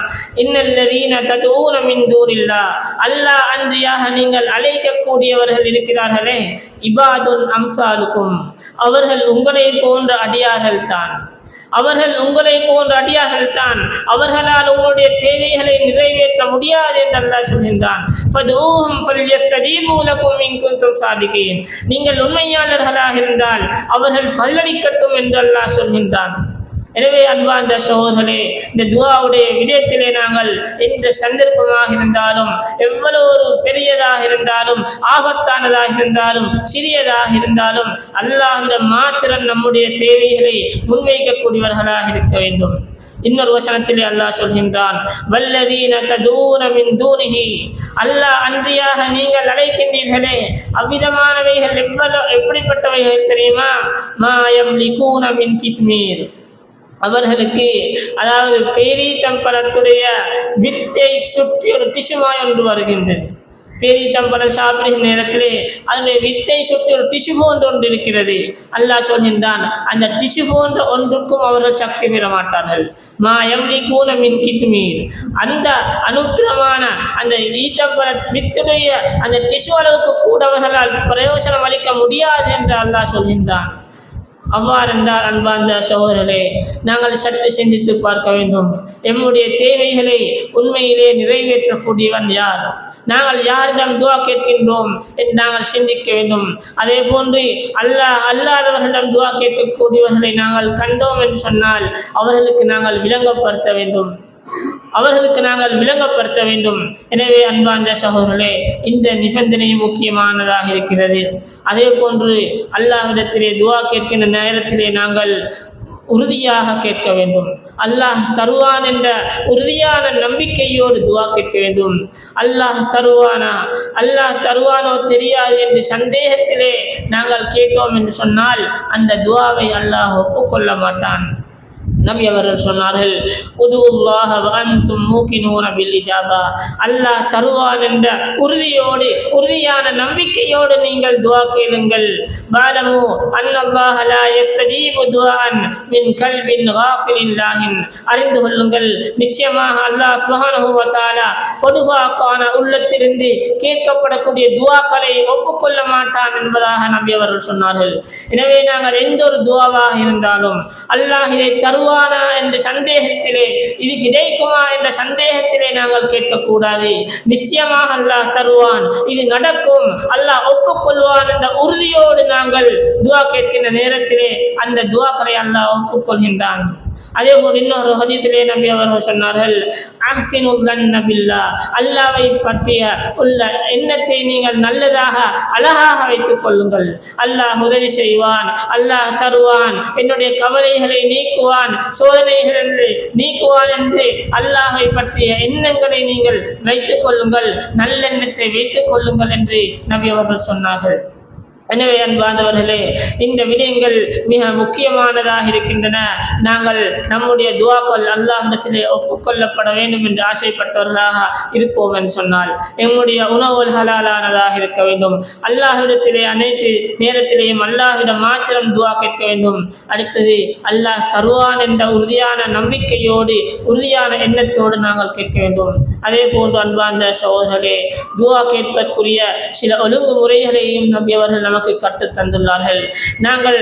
இன்னல்லதீன ததுஊன மின் தூனில்லாஹ், அல்லாஹ் அன்றியாக நீங்கள் அழைக்கக்கூடியவர்கள் இருக்கிறார்களே, இபாதுன் அம்சாலுக்கும், அவர்கள் உங்களை போன்ற அடியார்கள் தான், அவர்கள் உங்களை போன்ற அடியார்கள் தான், அவர்களால் உங்களுடைய தேவைகளை நிறைவேற்ற முடியாது என்று அல்லாஹ் சொல்கின்றான். ஃபதுஊஹும் ஃபல்யஸ்தஜீபூ லகும் இன் குன்தும் சாதிகீன், நீங்கள் உண்மையாளர்களாக இருந்தால் அவர்கள் பதிலளிக்கட்டும் என்று அல்லாஹ் சொல்கின்றான். எனவே அன்பார்ந்த சகோதரர்களே, இந்த துஆவுடைய விடயத்திலே நாங்கள் எந்த சந்தர்ப்பமாக இருந்தாலும், எவ்வளவு ஒரு பெரியதாக இருந்தாலும், ஆபத்தானதாக இருந்தாலும், சிறியதாக இருந்தாலும் அல்லாஹ்விடம் மாத்திரம் நம்முடைய தேவைகளை முன்வைக்கக்கூடியவர்களாக இருக்க வேண்டும். இன்னொரு வசனத்திலே அல்லாஹ் சொல்கின்றான், வல்லதீன ததூன மின் தூனிஹி, அல்லாஹ் அன்றியாக நீங்கள் அழைக்கின்றீர்களே அவ்விதமானவைகள் எப்படிப்பட்டவைகள் தெரியுமா? மா யம்லிகூன மின் கித்மீர், அவர்களுக்கு அதாவது பேரீத்தம்பழத்துடைய வித்தை சுற்றி ஒரு டிஷுமாய் ஒன்று வருகின்றது. பேரீத்தம்பழம் சாப்பிடுகிற நேரத்திலே அதனுடைய வித்தை சுற்றி ஒரு டிஷு போன்ற ஒன்று இருக்கிறது. அல்லாஹ் சொல்கின்றான், அந்த டிஷு போன்ற ஒன்றுக்கும் அவர்கள் சக்தி பெற மாட்டார்கள். மா யம்லிகூன மின் கித்மீர், அந்த அனுப்பிரமான அந்த ஈத்தம்பழ வித்துடைய அந்த டிஷு அளவுக்கு கூட அவர்களால் பிரயோஜனம் அளிக்க முடியாது என்று அல்லாஹ் சொல்கின்றான். அவ்வாறென்றால் அன்பார்ந்த சகோதரர்களே, நாங்கள் சற்று சிந்தித்து பார்க்க வேண்டும். எம்முடைய தேவைகளை உண்மையிலே நிறைவேற்றக்கூடியவன் யார்? நாங்கள் யாரிடம் துஆ கேட்கின்றோம் என்று நாங்கள் சிந்திக்க வேண்டும். அதே போன்று அல்லாதவர்களிடம் துஆ கேட்கக்கூடியவர்களை நாங்கள் கண்டோம் என்று சொன்னால் அவர்களுக்கு நாங்கள் விளங்கப்படுத்த வேண்டும். எனவே அன்பார்ந்த சகோதரர்களே, இந்த நிபந்தனையும் முக்கியமானதாக இருக்கிறது. அதே போன்று அல்லாஹ்விடத்திலே துஆ கேட்கின்ற நேரத்திலே நாங்கள் உறுதியாக கேட்க வேண்டும். அல்லாஹ் தருவான் என்ற உறுதியான நம்பிக்கையோடு துஆ கேட்க வேண்டும். அல்லாஹ் தருவானோ தெரியாது என்று சந்தேகத்திலே நாங்கள் கேட்டோம் என்று சொன்னால் அந்த துஆவை அல்லாஹ் ஒப்புக்கொள்ள மாட்டான். நபி அவர்கள் சொன்னார்கள், உதுல்லாஹ வ அன்தும் மூகினூன பில் இஜாபா, அல்லாஹ் தருவான் என்ற உறுதியான நம்பிக்கையோடு நீங்கள் துஆ கேளுங்கள். பாலமு அன்னல்லாஹ லா யஸ்தஜீபு துஆன் மின் கல்பின் காஃபிலின் லாஹின், அறிந்து கொள்ளுங்கள், நிச்சயமாக அல்லாஹ் சுப்ஹானஹு வ தஆலா பொதுவாக்கான உள்ளத்திலிருந்து கேட்கப்படக்கூடிய துஆக்களை ஒப்புக்கொள்ள மாட்டான் என்பதாக நபி அவர்கள் சொன்னார்கள். எனவே நாங்கள் எந்த ஒரு துஆவாக இருந்தாலும் அல்லாஹ் இதை தருவான் என்ற சந்தேகத்திலே, இது கிடைக்குமா என்ற சந்தேகத்திலே நாங்கள் கேட்கக்கூடாது. நிச்சயமாக அல்லாஹ் தருவான், இது நடக்கும், அல்லாஹ் ஒப்புக்கொள்வான் என்ற உறுதியோடு நாங்கள் துஆ கேட்கின்ற நேரத்திலே அந்த துஆக்களை அல்லாஹ் ஒப்புக்கொள்கின்றான். அதே போல் இன்னொரு ஹதீஸிலே நபி அவர்கள் சொன்னார்கள், அஹ்சினுல் தன்ன பில்லாஹ், அல்லாஹ்வை பற்றிய உள்ள எண்ணத்தை நீங்கள் நல்லதாக அழகாக வைத்துக் கொள்ளுங்கள். அல்லாஹ் உதவி செய்வான், அல்லாஹ் தருவான், என்னுடைய கவலைகளை நீக்குவான், சோதனைகளை நீக்குவான் என்று அல்லாஹ்வை பற்றிய எண்ணங்களை நீங்கள் வைத்துக் கொள்ளுங்கள், நல்லெண்ணத்தை வைத்துக் கொள்ளுங்கள் என்று நபி அவர்கள் சொன்னார்கள். எனவே அன்பார்ந்தவர்களே, இந்த விடயங்கள் மிக முக்கியமானதாக இருக்கின்றன. நாங்கள் நம்முடைய துஆக்கள் அல்லாஹ்விடத்திலே ஒப்புக்கொள்ளப்பட வேண்டும் என்று ஆசைப்பட்டவர்களாக இருப்போம் என்று சொன்னால், எங்களுடைய உணவுகள் ஹலாலானதாக இருக்க வேண்டும். அல்லாஹ்விடத்திலே அனைத்து நேரத்திலேயும் அல்லாஹ்விடம் மாத்திரம் துஆ கேட்க வேண்டும். அடுத்தது, அல்லாஹ் தருவான் என்ற உறுதியான நம்பிக்கையோடு உறுதியான எண்ணத்தோடு நாங்கள் கேட்க வேண்டும். அதே போன்று அன்பார்ந்த சகோதரர்களே, துஆ கேட்பதற்குரிய சில ஒழுங்குமுறைகளையும் நபி அவர்கள் நமக்கு கற்றுத் தந்துள்ளார்கள். நாங்கள்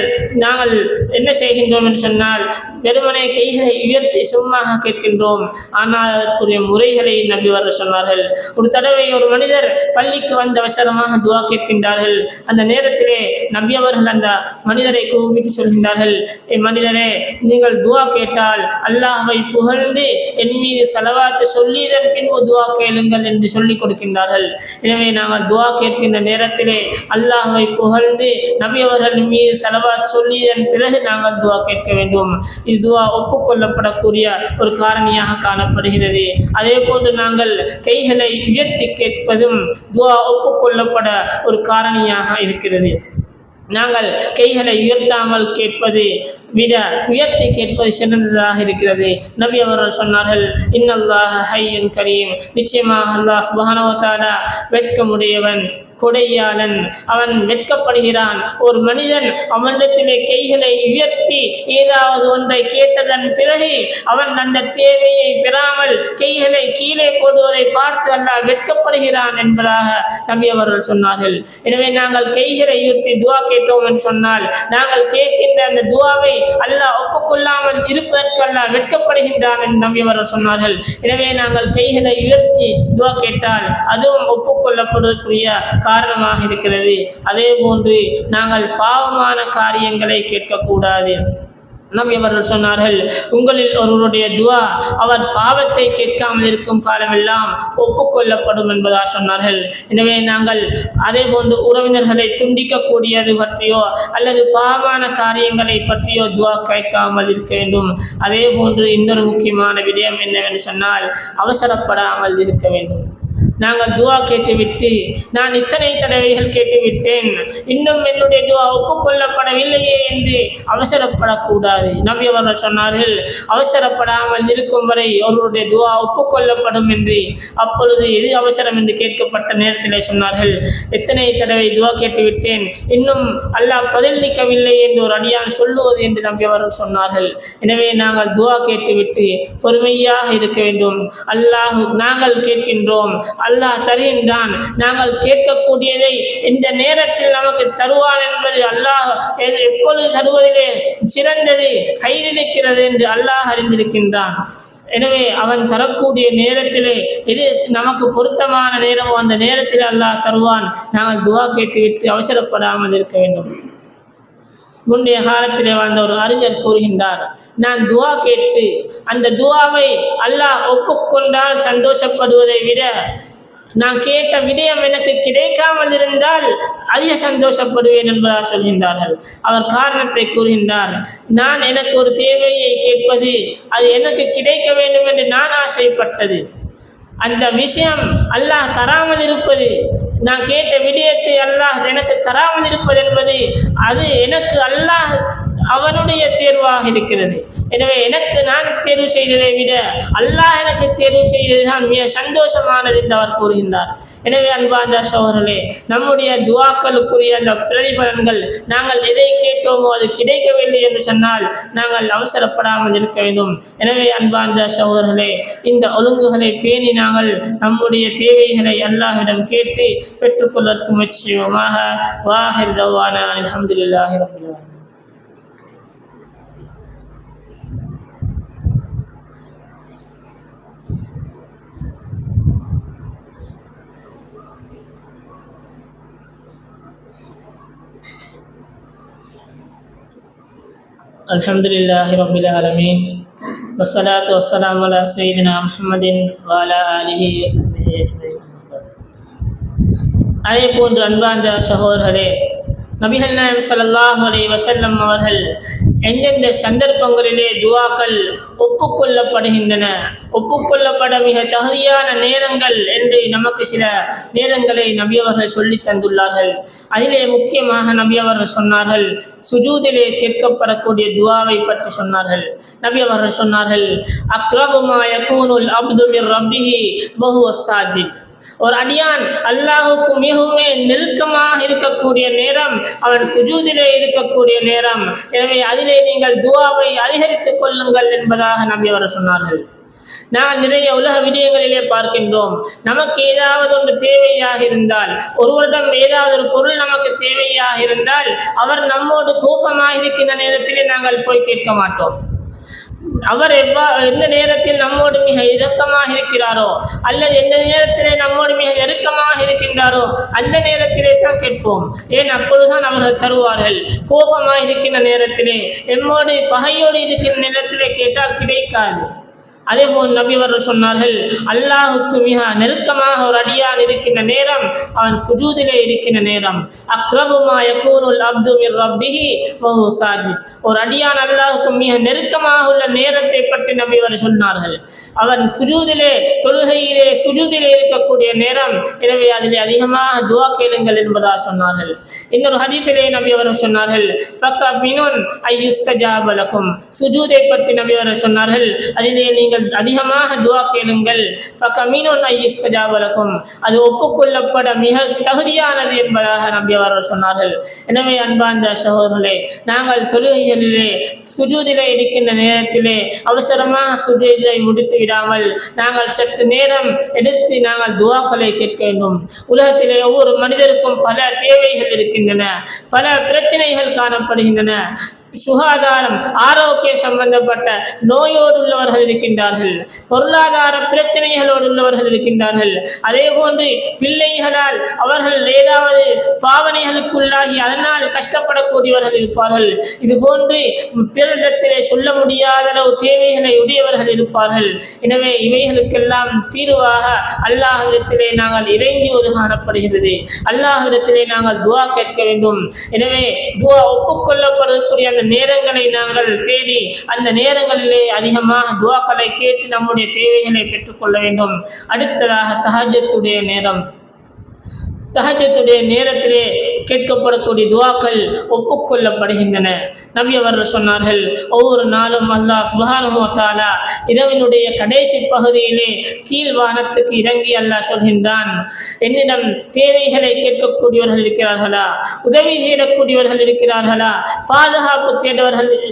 என்ன செய்கின்றோம் என்று சொன்னால், வெறுமனே கைகளை உயர்த்தி சும்மாக கேட்கின்றோம். ஆனால் அதற்குரிய முறைகளை நபி அவர்கள் சொன்னார்கள். ஒரு தடவை ஒரு மனிதர் பள்ளிக்கு வந்த அவசரமாக துஆ கேட்கின்றார்கள். அந்த நேரத்திலே நபி அவர்கள் அந்த மனிதரை கூப்பிட்டு சொல்கின்றார்கள், மனிதரே, நீங்கள் துஆ கேட்டால் அல்லாஹ்வை புகழ்ந்து என் மீது ஸலவாத் சொல்லியதன் பின்பு துஆ கேளுங்கள் என்று சொல்லிக் கொடுக்கின்றார்கள். எனவே நாங்கள் துஆ கேட்கின்ற நேரத்திலே அல்லாஹ்வை புகழ்ந்து நபி அவர்கள் மீது ஸலவாத் சொல்லியதன் பிறகு நாங்கள் துஆ கேட்க வேண்டும். இது துஆ ஒப்புக்கொள்ளப்படக்கூடிய ஒரு காரணியாக காணப்படுகிறது. அதே போன்று நாங்கள் கைகளை உயர்த்தி கேட்பதும் துஆ ஒப்புக்கொள்ளப்பட ஒரு காரணியாக இருக்கிறது. நாங்கள் கைகளை உயர்த்தாமல் கேட்பது விட உயர்த்தி கேட்பது சிறந்ததாக இருக்கிறது. நபி அவர்கள் சொன்னார்கள், இன்னல்லாஹ ஹய்யுன் கரீம், நிச்சயமாக அல்லாஹ் சுப்ஹானஹு வ தஆலா வெட்கமுடையவன், கொடையாளன், அவன் வெட்கப்படுகிறான். ஒரு மனிதன் அவனிடத்திலே கைகளை உயர்த்தி ஏதாவது ஒன்றை கேட்டதன் பிறகு அவன் அந்த தேவையை பெறாமல் கைகளை கீழே போடுவதை பார்த்து அல்லாஹ் வெட்கப்படுகிறான் என்பதாக நபி அவர்கள் சொன்னார்கள். எனவே நாங்கள் கைகளை உயர்த்தி துஆ கேட்டோம் என்று சொன்னால், நாங்கள் கேட்கின்ற அந்த துஆவை அல்லாஹ் ஒப்புக்கொள்ளாமல் இருப்பதற்கு அல்லாஹ் வெட்கப்படுகின்றான் என்று நபி அவர்கள் சொன்னார்கள். எனவே நாங்கள் கைகளை உயர்த்தி துஆ கேட்டால் அதுவும் ஒப்புக்கொள்ளப்படுவதற்குரிய காரணமாக இருக்கிறது. அதே போன்று நாங்கள் பாவமான காரியங்களை கேட்கக்கூடாது. நபி அவர்கள் சொன்னார்கள், உங்களில் ஒருவருடைய துஆ அவர் பாவத்தை கேட்காமல் இருக்கும் காலமெல்லாம் ஒப்புக்கொள்ளப்படும் என்பதாக சொன்னார்கள். எனவே நாங்கள் அதே போன்று உறவினர்களை துண்டிக்கக்கூடியது பற்றியோ அல்லது பாவமான காரியங்களை பற்றியோ துஆ கேட்காமல் இருக்க வேண்டும். அதே போன்று இன்னொரு முக்கியமான விடயம் என்னவென்று சொன்னால், அவசரப்படாமல் இருக்க வேண்டும். நாங்கள் துஆ கேட்டுவிட்டு, நான் இத்தனை தடவைகள் கேட்டுவிட்டேன், இன்னும் என்னுடைய துஆ ஒப்புக்கொள்ளப்படவில்லையே என்று அவசரப்படக்கூடாது. நபி அவர்கள் சொன்னார்கள், அவசரப்படாமல் இருக்கும் வரை அவருடைய துஆ ஒப்புக்கொள்ளப்படும் என்று. அப்பொழுது எது அவசரம் என்று கேட்கப்பட்ட நேரத்திலே சொன்னார்கள், எத்தனை தடவை துஆ கேட்டுவிட்டேன், இன்னும் அல்லாஹ் பதிலளிக்கவில்லை என்று ஒரு அடியான் சொல்லுவது என்று நபி அவர்கள் சொன்னார்கள். எனவே நாங்கள் துஆ கேட்டுவிட்டு பொறுமையாக இருக்க வேண்டும். நாங்கள் கேட்கின்றோம், அல்லாஹ் தருகின்றான். நாங்கள் கேட்கக்கூடியதை இந்த நேரத்தில் நமக்கு தருவான் என்பது அல்லாஹ் எப்பொழுது தருவதிலே சிறந்தது கையிலிருக்கிறது என்று அல்லாஹ் அறிந்திருக்கின்றான். எனவே அவன் தரக்கூடிய நேரத்திலே எது நமக்கு பொருத்தமான நேரமோ அந்த நேரத்தில் அல்லாஹ் தருவான். நாங்கள் துஆ கேட்டுவிட்டு அவசரப்படாமல் இருக்க வேண்டும். முந்தைய காலத்திலே வாழ்ந்த ஒரு அறிஞர் கூறுகின்றார், நான் துஆ கேட்டு அந்த துஆவை அல்லாஹ் ஒப்புக்கொண்டால் சந்தோஷப்படுவதை விட நான் கேட்ட விடயம் எனக்கு கிடைக்காமல் இருந்தால் அதிக சந்தோஷப்படுவேன் என்பதாக சொல்கின்றார்கள். அவர் காரணத்தை கூறுகின்றார், நான் எனக்கு ஒரு தேவையை கேட்பது அது எனக்கு கிடைக்க வேண்டும் என்று நான் ஆசைப்பட்டது, அந்த விஷயம் அல்லாஹ் தராமல் இருப்பது, நான் கேட்ட விடயத்தை அல்லாஹ் எனக்கு தராமல் இருப்பது என்பது அது எனக்கு அல்லாஹ் அவனுடைய தேர்வாக இருக்கிறது. எனவே எனக்கு நான் தேர்வு செய்ததை விட அல்லாஹ் எனக்கு தேர்வு செய்ததுதான் மிக சந்தோஷமானது என்று அவர் கூறுகின்றார். எனவே அன்பார்ந்த சகோதரர்களே, நம்முடைய துஆக்களுக்குரிய அந்த பிரதிபலன்கள் நாங்கள் எதை கேட்டோமோ அது கிடைக்கவில்லை என்று சொன்னால் நாங்கள் அவசரப்படாமல் இருக்க வேண்டும். எனவே அன்பார்ந்த சகோதரர்களே, இந்த ஒழுங்குகளை பேணி நாங்கள் நம்முடைய தேவைகளை அல்லாஹ்விடம் கேட்டு பெற்றுக்கொள்வதற்கு முயற்சி செய்வோமாக. வாஹிர் தவானா அல்ஹம்துலில்லாஹி ரப்பில் ஆலமீன். الحمد لله رب العالمين والصلاة والسلام على سيدنا محمد وعلى آله وصحبه أجمعين. அதே போன்று அன்பார்ந்த சகோதரர்களே, நபிகள் நாயகம் ஸல்லல்லாஹு அலைஹி வஸல்லம் அவர்கள் எந்தெந்த சந்தர்ப்பங்களிலே துஆக்கள் ஒப்புக்கொள்ளப்படுகின்றன, ஒப்புக்கொள்ளப்பட மிக தகுதியான நேரங்கள் என்று நமக்கு சில நேரங்களை நபி அவர்கள் சொல்லி தந்துள்ளார்கள். அதிலே முக்கியமாக நபி அவர்கள் சொன்னார்கள், சுஜூதிலே கேட்கப்படக்கூடிய துஆவை பற்றி சொன்னார்கள். நபி அவர்கள் சொன்னார்கள், அக்ரபு மா யகூனுல் அப்து மிர் ரப்பிஹி வஹுவ ஸாஜித். ஒரு அடியான் அல்லாஹுக்கு மிகவும் நெருக்கமாக இருக்கக்கூடிய நேரம் அவன் சுஜூதிலே இருக்கக்கூடிய நேரம். எனவே அதிலே நீங்கள் துஆவை அதிகரித்துக் கொள்ளுங்கள் என்பதாக நபி அவர்கள் சொன்னார்கள். நாங்கள் நிறைய உலக விடயங்களிலே பார்க்கின்றோம், நமக்கு ஏதாவது ஒன்று தேவையாக இருந்தால், ஒருவரிடம் ஏதாவது ஒரு பொருள் நமக்கு தேவையாக இருந்தால், அவர் நம்மோடு கோபமாக இருக்கின்ற நேரத்திலே நாங்கள் போய் கேட்க மாட்டோம். அவர் எந்த நேரத்தில் நம்மோடு மிக இரக்கமாக இருக்கிறாரோ அல்லது எந்த நேரத்திலே நம்மோடு மிக நெருக்கமாக இருக்கின்றாரோ அந்த நேரத்திலே தான் கேட்போம். ஏன், அப்பொழுதுதான் அவர்கள் தருவார்கள். கோபமாக இருக்கின்ற நேரத்திலே, எம்மோடு பகையோடு இருக்கின்ற நேரத்திலே கேட்டால் கிடைக்காது. அதே போல் நபி அவர்கள் சொன்னார்கள், அல்லாஹுக்கு மிக நெருக்கமாக ஒரு அடியான் இருக்கின்ற நேரம் அவன் சுஜூதிலே இருக்கின்ற நேரம். அக்ரபு மா யகூனுல் அப்து மிர் ரப்பிஹி வஹுவ ஸாஜித். ஒரு அடியான் அல்லாஹுக்கு மிக நெருக்கமாக உள்ள நேரத்தை பற்றி நபி அவர்கள் சொன்னார்கள். அவன் சுஜூதிலே, தொழுகையிலே சுஜூதிலே இருக்கக்கூடிய நேரம். எனவே அதிலே அதிகமாக துஆ கேளுங்கள் என்பதாக சொன்னார்கள். இன்னொரு ஹதீஸிலே நபி அவர்கள் சொன்னார்கள், ஃபகமினுன் அய்யுஸ்தஜாப லகும். சுஜூதை பற்றி நபி அவர்கள் சொன்னார்கள், அதிலே நீங்கள் அதிகமாக துஆ கேளுங்கள். ஃபகமினுன் அய்யுஸ்தஜாப லகும். அது ஒப்புக்கொள்ளப்பட மிக தகுதியானது என்பதாக நபி அவர்கள் சொன்னார்கள். எனவே அன்பார்ந்த சகோதரர்களே, நாங்கள் தொழுகைகளிலே சுஜூதிலே இருக்கின்ற நேரத்திலே அவசரமாக சுஜூதை முடித்து விடாமல் நாங்கள் சற்று நேரம் எடுத்து நாங்கள் துஆக்களை கேட்க வேண்டும். உலகத்திலே ஒவ்வொரு மனிதருக்கும் பல தேவைகள் இருக்கின்றன, பல பிரச்சனைகள் காணப்படுகின்றன. சுகாதாரம், ஆரோக்கிய சம்பந்தப்பட்ட நோயோடு உள்ளவர்கள் இருக்கின்றார்கள், பொருளாதார பிரச்சனைகளோடு உள்ளவர்கள் இருக்கின்றார்கள். அதே போன்று பிள்ளைகளால் அவர்கள் ஏதாவது பாவனைகளுக்குள்ளாகி அதனால் கஷ்டப்படக்கூடியவர்கள் இருப்பார்கள். இது போன்று பிறரிடத்திலே சொல்ல முடியாத அளவு தேவைகளை உடையவர்கள் இருப்பார்கள். எனவே இவைகளுக்கெல்லாம் தீர்வாக அல்லாஹ்விடத்திலே நாங்கள் இறைஞ்சுவது காணப்படுகிறது. அல்லாஹ்விடத்திலே நாங்கள் துஆ கேட்க வேண்டும். எனவே துஆ ஒப்புக்கொள்ளப்படக்கூடிய அந்த நேரங்களை நாங்கள் தேடி அந்த நேரங்களிலே அதிகமாக துஆக்களை கேட்டு நம்முடைய தேவைகளை பெற்றுக்கொள்ள வேண்டும். அடுத்ததாக தஹஜ்ஜுடைய நேரம். தஹஜ்ஜுடைய நேரத்திலே கேட்கப்படக்கூடிய துஆக்கள் ஒப்புக்கொள்ளப்படுகின்றன. நபி அவர்கள் சொன்னார்கள், ஒவ்வொரு நாளும் அல்லாஹ் சுப்ஹானஹு வ தஆலா இரவினுடைய கடைசி பகுதியிலே கீழ் வானத்துக்கு இறங்கி அல்லாஹ் சொல்கின்றான், என்னிடம் தேவைகளை கேட்கக்கூடியவர்கள் இருக்கிறார்களா, உதவி தேடக்கூடியவர்கள் இருக்கிறார்களா, பாதுகாப்பு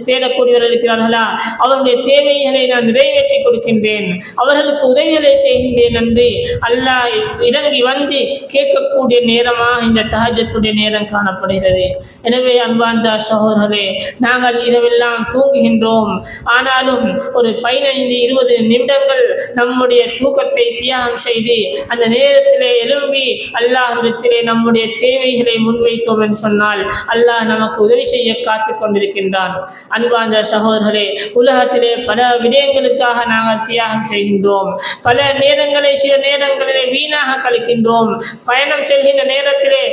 தேடக்கூடியவர்கள் இருக்கிறார்களா, அவருடைய தேவைகளை நான் நிறைவேற்றி கொடுக்கின்றேன், அவர்களுக்கு உதவிகளை செய்கின்றேன் என்று அல்லாஹ் இறங்கி வந்து கேட்கக்கூடிய நேரமாக இந்த தஹஜ்ஜுடைய நேரம் காணப்படுகிறது. எனவே அன்பார்ந்த சகோதரர்களே, நாங்கள் இரவெல்லாம் தூங்குகின்றோம். ஆனாலும் ஒரு 15-20 நிமிடங்கள் நம்முடைய தூக்கத்தை தியாகம் செய்து அந்த நேரத்திலே எழும்பி அல்லாஹ்விடத்திலே நம்முடைய தேவைகளை முன்வைத்தோம் என்று சொன்னால் அல்லாஹ் நமக்கு உதவி செய்ய காத்து கொண்டிருக்கின்றான். அன்பார்ந்த சகோதரர்களே, உலகத்திலே பல விடயங்களுக்காக நாங்கள் தியாகம் செய்கின்றோம். பல நேரங்களை சில நேரங்களிலே வீணாக கழிக்கின்றோம். பயணம் செல்கின்ற நேரத்திலே,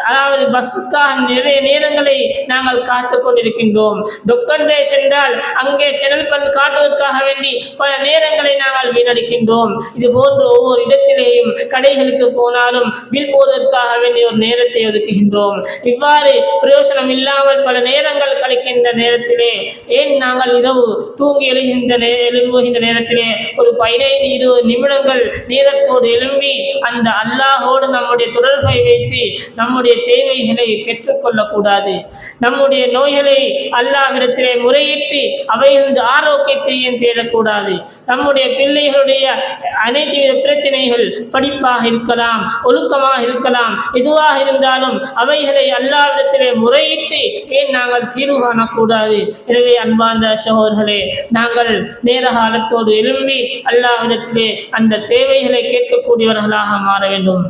அதாவது பஸ்ஸுக்காக நிறைய நேரங்களை நாங்கள் காத்து கொண்டிருக்கின்றோம். டாக்டர்டே சென்றால் அங்கே சேனல் பண்ணி காட்டுவதற்காக வேண்டி பல நேரங்களை நாங்கள் வீணடிக்கின்றோம். இது போன்று ஒவ்வொரு இடத்திலேயும் கடைகளுக்கு போனாலும் பில் போவதற்காக வேண்டிய ஒரு நேரத்தை ஒதுக்குகின்றோம். இவ்வாறு பிரயோசனம் இல்லாமல் பல நேரங்கள் கழிக்கின்ற நேரத்திலே ஏன் நாங்கள் இரவு தூங்கி எழும்புகின்ற நேரத்திலே ஒரு 15-20 நிமிடங்கள் நேரத்தோடு எழும்பி அந்த அல்லாஹோடு நம்முடைய தொடர்பை வைத்து நம்முடைய தேவைகளை பெற்றுக்கொள்ளக்கூடாது. நம்முடைய நோய்களை அல்லாஹ்விடத்திலே முறையிட்டு அவையிலிருந்து ஆரோக்கியத்தையும் தேடக்கூடாது. நம்முடைய பிள்ளைகளுடைய அனைத்து வித பிரச்சனைகள், படிப்பாக இருக்கலாம், ஒழுக்கமாக இருக்கலாம், எதுவாக இருந்தாலும் அவைகளை அல்லாஹ்விடத்திலே முறையிட்டு ஏன் நாங்கள் தீர்வு காணக்கூடாது. எனவே அன்பார்ந்த சகோதரர்களே, நாங்கள் நேர காலத்தோடு எழும்பி அல்லாஹ்விடத்திலே அந்த தேவைகளை கேட்கக்கூடியவர்களாக மாற வேண்டும்.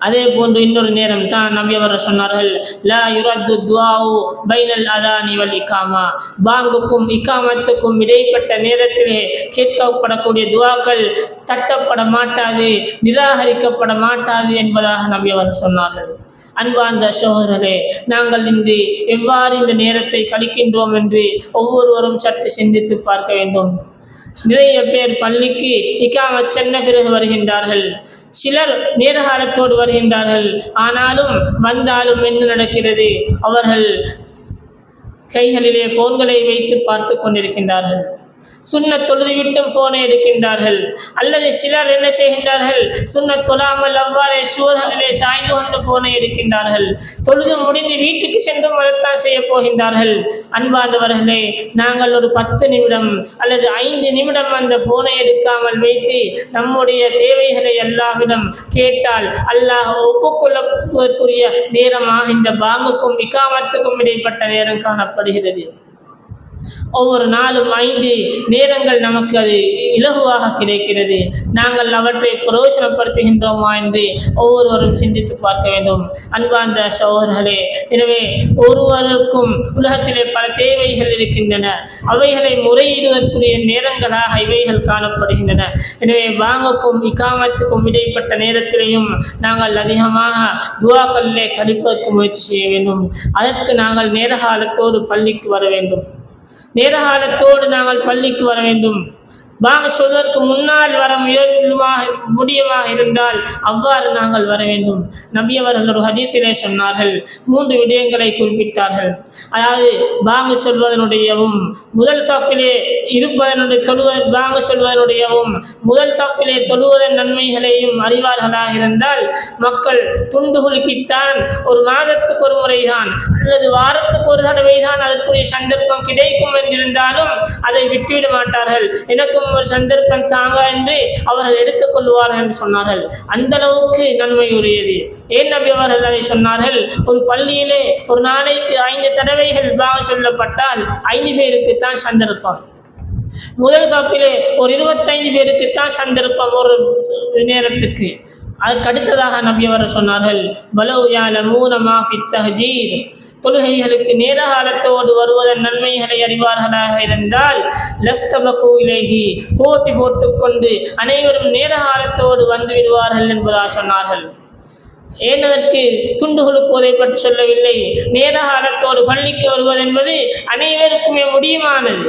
அதே போன்று இன்னொரு நேரம் தான் நபி அவர்கள் சொன்னார்கள், லா யுரத்து துஆஉ பைனல் அதானி வல் இகாமா, பாங்குக்கும் இகாமத்துக்கும் இடைப்பட்ட நேரத்திலே கேட்கப்படக்கூடிய துஆக்கள் தட்டப்பட மாட்டாது, நிராகரிக்கப்பட மாட்டாது என்பதாக நபி அவர்கள் சொன்னார்கள். அன்பார்ந்த சகோதரர்களே, நாங்கள் இன்று எவ்வாறு இந்த நேரத்தை கழிக்கின்றோம் என்று ஒவ்வொருவரும் சற்று சிந்தித்து பார்க்க வேண்டும். நிறைய பேர் பள்ளிக்கு இகாமத் சென்ன பிறகு வருகின்றார்கள், சிலர் நேரகாலத்தோடு வருகின்றார்கள். ஆனாலும் வந்தாலும் என்ன நடக்கிறது? அவர்கள் கைகளிலே போன்களை வைத்து பார்த்து கொண்டிருக்கின்றார்கள். சுன்னத் தொழுதுவிட்டும் போனை எடுக்கின்றார்கள். அல்லது சிலர் என்ன செய்கின்றார்கள்? சுன்னத் தொழாமல் அவ்வாறே சுவர்களிலே சாய்ந்து கொண்டு போனை எடுக்கின்றார்கள். தொழுது முடிந்து வீட்டுக்கு சென்றும் அதைத்தான் செய்ய போகின்றார்கள். அன்பார்ந்தவர்களே, நாங்கள் ஒரு 10 நிமிடம் அல்லது 5 நிமிடம் அந்த போனை எடுக்காமல் வைத்து நம்முடைய தேவைகளை அல்லாஹ்விடம் கேட்டால் அல்லாஹ் ஒப்புக்கொள்ளக்கூடிய நேரமாக இந்த பாங்குக்கும் இகாமத்துக்கும் இடைப்பட்ட நேரம் காணப்படுகிறது. ஒவ்வொரு நாளும் 5 நேரங்கள் நமக்கு அது இலகுவாக கிடைக்கிறது. நாங்கள் அவற்றை பிரயோஜனப்படுத்துகின்றோமா என்று ஒவ்வொருவரும் சிந்தித்து பார்க்க வேண்டும். அன்பார்ந்த சகோதரர்களே, எனவே ஒருவருக்கும் உலகத்திலே பல தேவைகள் இருக்கின்றன. அவைகளை முறையிடுவதற்குரிய நேரங்களாக இவைகள் காணப்படுகின்றன. எனவே பாங்குக்கும் இகாமத்துக்கும் இடைப்பட்ட நேரத்திலேயும் நாங்கள் அதிகமாக துஆக்களிலே கழிப்பதற்கு முயற்சி செய்ய வேண்டும். அதற்கு நாங்கள் நேரகாலத்தோடு பள்ளிக்கு வர வேண்டும். நேரகாலத்தோடு நாங்கள் பள்ளிக்கு வர வேண்டும். பாங்க சொல்வதற்கு முன்னால் வர முடியுமாக இருந்தால் அவ்வாறு நாங்கள் வர வேண்டும். நபி அவர்கள் ஒரு ஹதீஸிலே சொன்னார்கள், 3 விடயங்களை குறிப்பிட்டார்கள். அதாவது பாங்கு சொல்வதனுடையவும் முதல் சஃபிலே இருப்பதனுடைய பாங்கு சொல்வதனுடையவும் முதல் சஃபிலே தொழுவதன் நன்மைகளையும் அறிவார்களாக இருந்தால் மக்கள் துண்டு குலுக்கித்தான் ஒரு மாதத்துக்கு ஒரு முறைதான் அல்லது வாரத்துக்கு ஒரு தடவை தான் அதற்குரிய சந்தர்ப்பம் கிடைக்கும் என்றிருந்தாலும் அதை விட்டுவிட மாட்டார்கள். எனக்கும் ஒரு சந்தர்ப்பம் தாங்க என்று அவர்கள் எடுத்துக்கொள்வார்கள் என்று சொன்னார்கள். அந்த அளவுக்கு நன்மை உரியது. ஏன் நபி அவர்கள் அதை சொன்னார்கள்? ஒரு பள்ளியிலே ஒரு நாளைக்கு 5 தடவைகள் பாங்க சொல்லப்பட்டால் 5 பேருக்குத்தான் சந்தர்ப்பம். முதல் சாப்பிலே ஒரு 25 பேருக்குத்தான் சந்தர்ப்பம் ஒரு நேரத்துக்கு. அதற்கு அடுத்ததாக நபி அவர்கள் சொன்னார்கள், வலவ் யஅலமூன மா ஃபித் தஹ்ஜீர், தொழுகைகளுக்கு நேரகாலத்தோடு வருவதன் நன்மைகளை அறிவார்களாக இருந்தால் லஸ்தபகு இலைஹி, போட்டி போட்டுக்கொண்டு அனைவரும் நேரகாலத்தோடு வந்து விடுவார்கள் என்பதாக சொன்னார்கள். ஏன் அதற்கு துண்டுகளுக்குவதை பற்றி சொல்லவில்லை. நேரகாலத்தோடு பள்ளிக்கு வருவது என்பது அனைவருக்குமே முடியுமானது.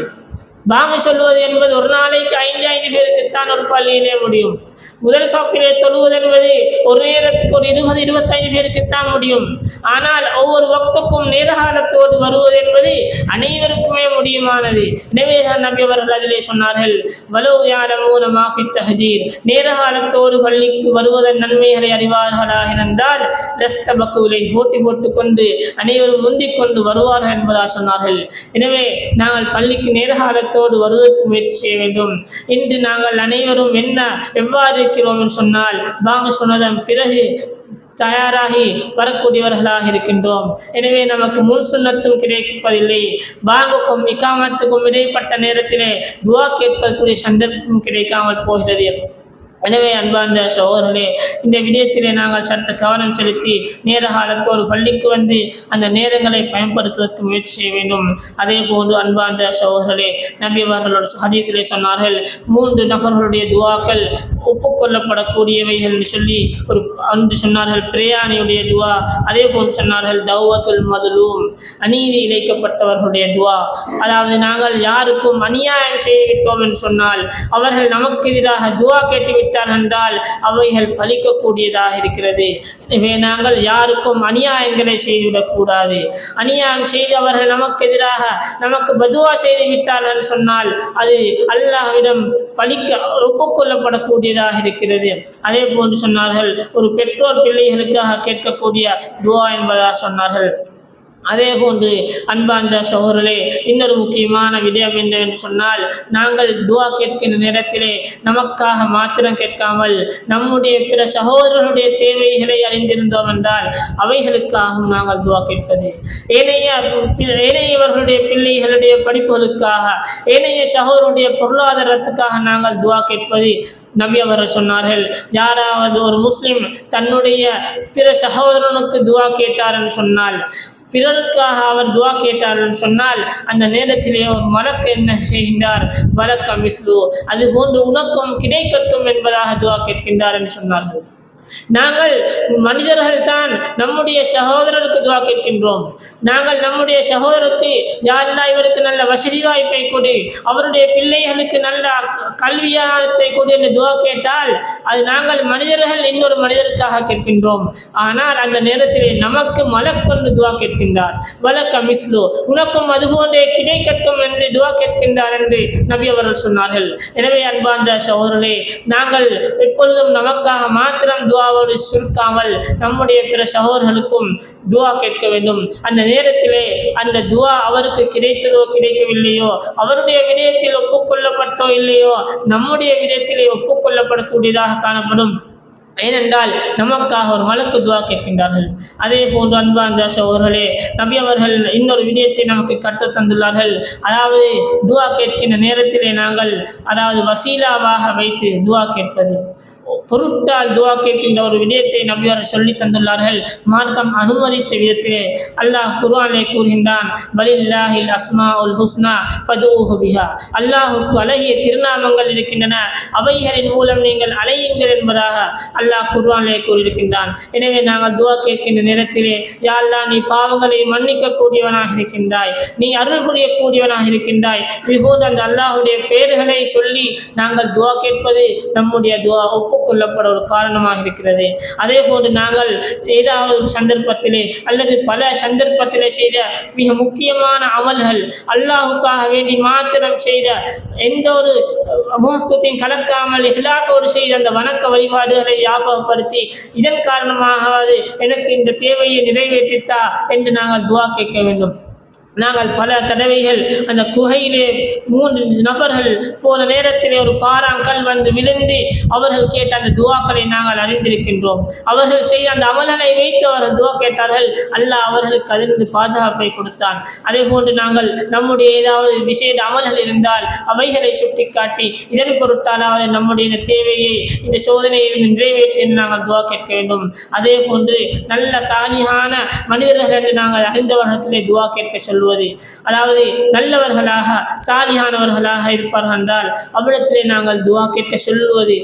பாங்கு சொல்வது என்பது ஒரு நாளைக்கு 5 பேருக்குத்தான் ஒரு பள்ளியிலே முடியும். முதல் சாப்பிலே தொழுவது என்பது ஒரு நேரத்துக்கு ஒரு 20-25 பேருக்குத்தான் முடியும். ஆனால் ஒவ்வொரு வக்துக்கும் நேரகாலத்தோடு வருவது என்பது அனைவருக்குமே முடியுமானது. எனவேதான் நபி அவர்கள் அதிலே சொன்னார்கள், வலவ் யஅலமூன மா ஃபித் தஹ்ஜீர், நேரகாலத்தோடு பள்ளிக்கு வருவதன் நன்மைகளை அறிவார்களாக இருந்தால் லஸ்தபகு இலைஹி, போட்டி போட்டுக்கொண்டு அனைவரும் முந்திக் கொண்டு வருவார்கள் என்பதாக சொன்னார்கள். எனவே நாங்கள் பள்ளிக்கு நேரகாலத்தோடு வருவதற்கு முயற்சி செய்ய வேண்டும். இன்று நாங்கள் அனைவரும் எவ்வாறு இருக்கிறோம் என்று சொன்னால், பாங்க சொன்னதன் பிறகு தயாராகி வரக்கூடியவர்களாக இருக்கின்றோம். எனவே நமக்கு முன் சுன்னத்தும் கிடைப்பதில்லை. பாங்குக்கும் இகாமத்துக்கும் இடைப்பட்ட நேரத்திலே துஆ கேட்பதற்குரிய சந்தர்ப்பம் கிடைக்காமல் போகிறது. எனவே அன்பார்ந்த சகோதரர்களே, இந்த விடயத்திலே நாங்கள் சற்று கவனம் செலுத்தி நேரகாலத்தோடு பள்ளிக்கு வந்து அந்த நேரங்களை பயன்படுத்துவதற்கு முயற்சி செய்ய வேண்டும். அதே போன்று அன்பார்ந்த சகோதரர்களே, நபி அவர்களோட ஹதீஸிலே சொன்னார்கள், 3 நபர்களுடைய துஆக்கள் ஒப்புக்கொள்ளப்படக்கூடியவைகள் என்று சொல்லி ஒன்று சொன்னார்கள், பிரயாணியுடைய துஆ. அதே போன்று சொன்னார்கள் தௌவத்துல் மதுலூம், அநீதி இழைக்கப்பட்டவர்களுடைய துஆ. அதாவது நாங்கள் யாருக்கும் அநியாயம் செய்துவிட்டோம் என்று சொன்னால் அவர்கள் நமக்கு எதிராக துஆ கேட்டு என்றால் அவைகள் பலிக்கக்கூடியதாக இருக்கிறது. எனவே நாங்கள் யாருக்கும் அநியாயங்களை செய்துவிடக் கூடாது. அநியாயம் செய்து அவர்கள் நமக்கு எதிராக நமக்கு பதுவா செய்து விட்டார்கள் சொன்னால் அது அல்லாஹ்விடம் பலிக்க ஒப்புக்கொள்ளப்படக்கூடியதாக இருக்கிறது. அதே போன்று சொன்னார்கள், ஒரு பெற்றோர் பிள்ளைகளுக்காக கேட்கக்கூடிய துஆ என்பதாக சொன்னார்கள். அதே போன்று அன்பார்ந்த சகோதரர்களே, இன்னொரு முக்கியமான விடயம் என்னவென்று சொன்னால், நாங்கள் துவா கேட்கின்ற நேரத்திலே நமக்காக மாத்திரம் கேட்காமல் நம்முடைய பிற சகோதரர்களுடைய தேவைகளை அறிந்திருந்தோம் என்றால் அவைகளுக்காகவும் நாங்கள் துவா கேட்பது, ஏனையவர்களுடைய பிள்ளைகளுடைய படிப்புகளுக்காக, ஏனைய சகோதரருடைய பொருளாதாரத்துக்காக நாங்கள் துவா கேட்பது. நபி அவர்கள் சொன்னார்கள், யாராவது ஒரு முஸ்லிம் தன்னுடைய பிற சகோதரனுக்கு துவா கேட்டார் என்று சொன்னால், பிறருக்காக அவர் துவா கேட்டார் என்று சொன்னால், அந்த நேரத்திலே ஒரு மலக்கு என்ன செய்கின்றார், வலக்க மிஸ்லு, அது போன்று உனக்கும் கிடைக்கட்டும் என்பதாக துவா கேட்கின்றார் என்று சொன்னார்கள். நாங்கள் மனிதர்கள் தான் நம்முடைய சகோதரருக்கு துவா கேட்கின்றோம். நாங்கள் நம்முடைய சகோதரருக்கு, யா அல்லாஹ் இவருக்கு நல்ல வசதி வாய்ப்பை கொடு, அவருடைய பிள்ளைகளுக்கு நல்ல கல்வியானத்தை கொடு என்று துவா கேட்டால் அது நாங்கள் மனிதர்கள் இன்னொரு மனிதருக்காக கேட்கின்றோம். ஆனால் அந்த நேரத்திலே நமக்கு மலக்கொண்டு துவா கேட்கின்றார், வலக்க மிஸ்லு, உனக்கும் அதுபோன்றே கிடைக்கட்டும் என்று துவா கேட்கின்றார் என்று நபி அவர்கள் சொன்னார்கள். எனவே அன்பார்ந்த சகோதரர்களே, நாங்கள் எப்பொழுதும் நமக்காக மாத்திரம் துவாவோடு சுருக்காமல் நம்முடைய பிற சகோதரர்களுக்கும் துவா கேட்க வேண்டும். அந்த நேரத்திலே அந்த துவா அவருக்கு கிடைத்ததோ கிடைக்கவில்லையோ, அவருடைய விடயத்தில் ஒப்புக்கொள்ளப்பட்டோ இல்லையோ, நம்முடைய விடயத்திலே ஒப்புக்கொள்ளப்படக்கூடியதாக காணப்படும். ஏனென்றால் நமக்காக ஒரு மலக்கு துவா கேட்கின்றார்கள். அதே போன்று அன்பார்ந்த சகோதரர்களே, நபி அவர்கள் இன்னொரு விடயத்தை நமக்கு கற்றுத் தந்துள்ளார்கள். அதாவது துவா கேட்கின்ற நேரத்திலே நாங்கள் வசீலாவாக வைத்து துவா கேட்பது, பொருட்டால் துவா கேட்கின்ற ஒரு விடயத்தை நபி அவர்கள் சொல்லி தந்துள்ளார்கள். மார்க்கம் அனுமதித்த விதத்திலே அல்லாஹ் குர்ஆனிலே கூறுகின்றான், வலில்லாஹில் அஸ்மாஉல் ஹுஸ்னா ஃபதுஊஹு பிஹா, அல்லாஹுக்கு அழகிய திருநாமங்கள் இருக்கின்றன, அவைகளின் மூலம் நீங்கள் அழையுங்கள் என்பதாக அல்லாஹ் குர்ஆனிலே கூறியிருக்கின்றான். எனவே நாங்கள் துவா கேட்கின்ற நேரத்திலே, யா அல்லாஹ் நீ பாவங்களை மன்னிக்க கூடியவனாக இருக்கின்றாய், நீ அருள் புரியக்கூடியவனாக இருக்கின்றாய், மிகுந்த அந்த அல்லாஹுடைய பெயர்களை சொல்லி நாங்கள் துவா கேட்பது நம்முடைய துவா ஒப்புக்கொள்ளப்பட ஒரு காரணமாக இருக்கிறது. அதே போன்று நாங்கள் ஏதாவது ஒரு சந்தர்ப்பத்திலே அல்லது பல சந்தர்ப்பத்திலே செய்த மிக முக்கியமான அமல்கள், அல்லாஹுக்காக வேண்டி மாத்திரம் செய்த எந்த ஒரு முகஸ்துத்தையும் கலக்காமல் இஹ்லாஸோடு செய்த அந்த வணக்க வழிபாடுகளை ஞாபகப்படுத்தி, இதன் காரணமாகவது எனக்கு இந்த தேவையை நிறைவேற்றித்தா என்று நாங்கள் துவா கேட்க வேண்டும். நாங்கள் பல தடவைகள் அந்த குகையிலே 3 நபர்கள் போன நேரத்திலே ஒரு பாறாங்கல் வந்து விழுந்து அவர்கள் கேட்ட அந்த துவாக்களை நாங்கள் அறிந்திருக்கின்றோம். அவர்கள் செய்த அந்த அமல்களை வைத்து அவர்கள் துவா கேட்டார்கள், அல்லாஹ் அவர்களுக்கு அதிலிருந்து பாதுகாப்பை கொடுத்தான். அதே போன்று நாங்கள் நம்முடைய ஏதாவது விசேட அமல்கள் இருந்தால் அவைகளை சுட்டிக்காட்டி இதன் பொருட்டாலாவது நம்முடைய இந்த தேவையை, இந்த சோதனையில் நிறைவேற்றி நாங்கள் துவா கேட்க வேண்டும். அதே போன்று நல்ல சாலிஹான மனிதர்கள் என்று நாங்கள் அறிந்தவர்களிடத்திலே துவா கேட்க சொல்லுவோம். அதாவது நல்லவர்களாக சாலியானவர்களாக இருப்பார்கள் என்றால் அவ்விடத்திலே நாங்கள் துவா கேட்க சொல்லுவது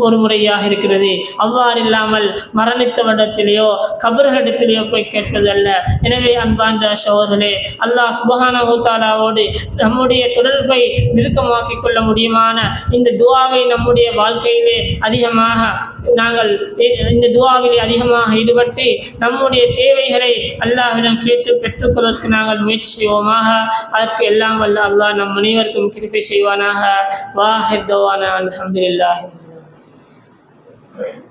ஒரு முறையாக இருக்கிறது. அவ்வாறு இல்லாமல் மரணித்த வருடத்திலேயோ கபர்களிடத்திலேயோ போய் கேட்பது அல்ல. எனவே அன்பார்ந்த சகோதரர்களே, அல்லாஹ் சுப்ஹானஹு வ தஆலாவோடு நம்முடைய தொடர்பை நெருக்கமாக்கிக் கொள்ள முடியுமான இந்த துஆவை நம்முடைய வாழ்க்கையிலே அதிகமாக நாங்கள் இந்த துஆவிலே அதிகமாக ஈடுபட்டு நம்முடைய தேவைகளை அல்லாஹ்விடம் கேட்டு பெற்றுக்கொள்வதற்கு நாங்கள் முயற்சி செய்வோமாக. அதற்கு எல்லாம் வல்ல அல்லாஹ் நம் அனைவருக்கும் கிருபை செய்வானாக. வாஹித் தவானா அல்ஹம்துலில்லாஹ். Right.